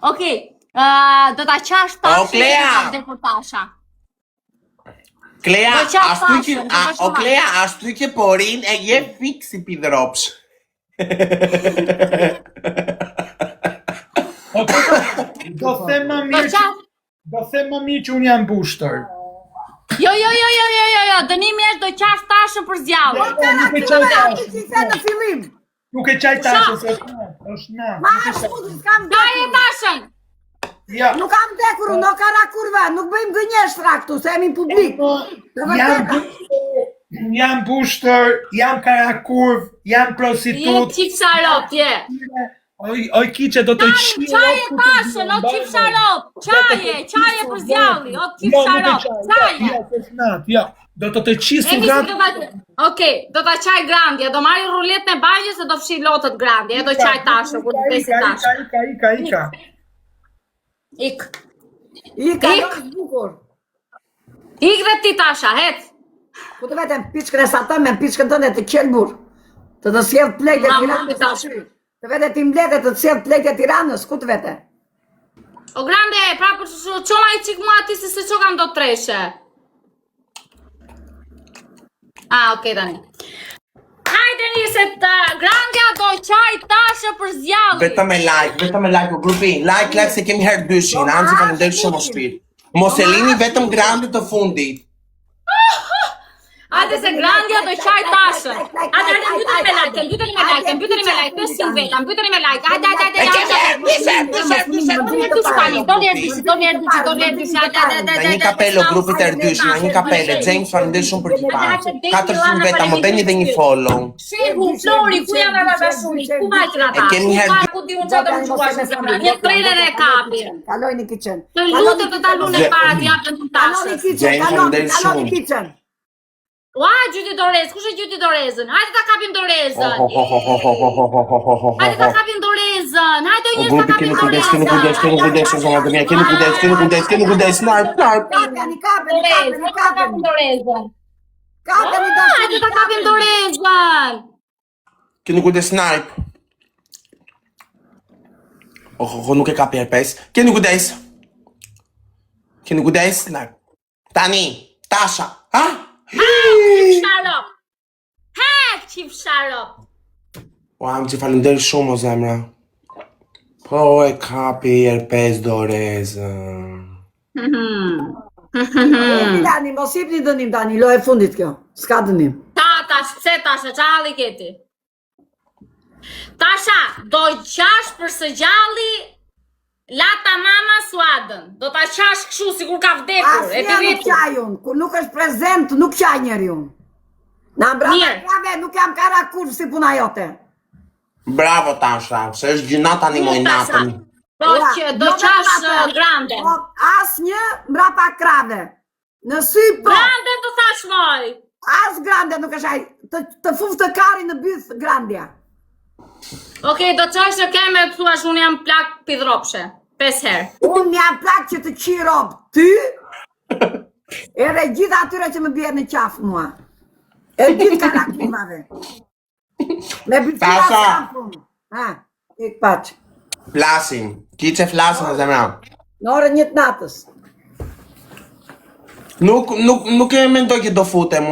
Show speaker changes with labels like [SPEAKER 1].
[SPEAKER 1] Okej, do ta qash Tashën dhe për Tasha.
[SPEAKER 2] Klea, ashtu që porin e je fiksi pidropsh.
[SPEAKER 3] Do them më mirë që unë jam booster.
[SPEAKER 1] Jo, dënimi është do qash Tashën për zjallë.
[SPEAKER 3] Nuk e qaj Tashën, se është në.
[SPEAKER 4] Ma ashtu, s'kam
[SPEAKER 1] Qaje Tashën!
[SPEAKER 4] Nuk kam dekur, nuk kara kurva, nuk bëjmë gënjeshtra këtu, se jemi publik.
[SPEAKER 3] Jam booster, jam karakurv, jam prostitut.
[SPEAKER 1] Je qip sharop, je.
[SPEAKER 3] Oj kiqe do të qirë.
[SPEAKER 1] Qaje Tashën, o qip sharop. Qaje për zjalli, o qip sharop. Qaje.
[SPEAKER 3] Jo, do të të qisë
[SPEAKER 1] Okej, do ta qaj Grandja, do marri rullet në banjës e do fshi lotët Grandja, e do qaj Tashën, ku të pesi Tashën.
[SPEAKER 3] Ika.
[SPEAKER 1] Ik,
[SPEAKER 4] bukur.
[SPEAKER 1] Ik dhe ti Tasha, hec.
[SPEAKER 4] Ku të vetëm piçkën e satëm me piçkën tënde të qelbur. Të sjellë plejtë e Tiranës. Të vete ti mblete të sjellë plejtë e Tiranës, ku të vete?
[SPEAKER 1] O Grande, pra për qoma i qik mua ti se që kam do të treshe. Okej, tani. Hajde një se të Grandja do qaj Tashë për zjalli.
[SPEAKER 2] Vetëm e like, o grupi. Like se kemi herë dyshin. Anzi faleminderit shumë o shpirt. Mos e lini vetëm Grande të fundit.
[SPEAKER 1] Hajde se Grandja do qaj Tashën. Hajde, mbytëni me like, mbytëni me like, 500 veta, mbytëni me like. Hajde.
[SPEAKER 2] Në një kapelo grupit e rdyshin, në një kapele. James faleminderit shumë për t'i parë. 400 veta, më bëni dhe një follow.
[SPEAKER 1] Shehu, Flori, ku janë ata bashuni? Ku vajtën ata?
[SPEAKER 2] E kemi herë
[SPEAKER 1] ku diun çfarë do të quash në zemra. Një trejnë e kapi.
[SPEAKER 4] Kalojnë kitchen.
[SPEAKER 1] Të lutem të talun e para të japën të Tashës.
[SPEAKER 4] Kalojnë kitchen.
[SPEAKER 1] Ua, gjyti Dorez, kush e gjyti Dorezën? Hajde ta kapim Dorezën. Hajde ta kapim Dorezën. Hajde njës ta kapim Dorezën.
[SPEAKER 2] Keni kujdes, narp.
[SPEAKER 4] Kapeni Dorezën.
[SPEAKER 1] Hajde ta kapim Dorezën.
[SPEAKER 2] Keni kujdes, narp. Nuk e kapi herpes. Keni kujdes, narp. Tani, Tasha, ha?
[SPEAKER 1] Qip sharop.
[SPEAKER 2] Am që faleminderit shumë o zemra. Po e kapi herpes Dorezën.
[SPEAKER 4] Tani, mos ipni dënim tani, lo e fundit kjo. S'ka dënim.
[SPEAKER 1] Pse Tasha, qalli keti. Tasha, do qash për së gjalli Lata mama suadën. Do ta qash këshu si kur ka vdekur.
[SPEAKER 4] Asnjë nuk qaj unë, kur nuk është prezent, nuk qaj njeri unë. Na mbrapa krave, nuk jam karakurv si puna jote.
[SPEAKER 2] Bravo Tasha, se është gjuna tani moj natën.
[SPEAKER 1] Do qash Grande.
[SPEAKER 4] Asnjë mbrapa krave. Në sy po.
[SPEAKER 1] Grande të thash moj.
[SPEAKER 4] As Grande nuk është aj. Të fuf të kari në byth Grandja.
[SPEAKER 1] Okej, do qash që keme të thuash unë jam plak pidropshe. 5 herë.
[SPEAKER 4] Unë jam plak që të qirop ty, edhe gjitha atyre që më bjerë në qafë mua. E gjithë karakurmave. Me bëtëra sampun. Ik paq.
[SPEAKER 2] Flasim, kiqe flasim në zemra.
[SPEAKER 4] Në orën 1 natës.
[SPEAKER 2] Nuk e mendoj që do futem.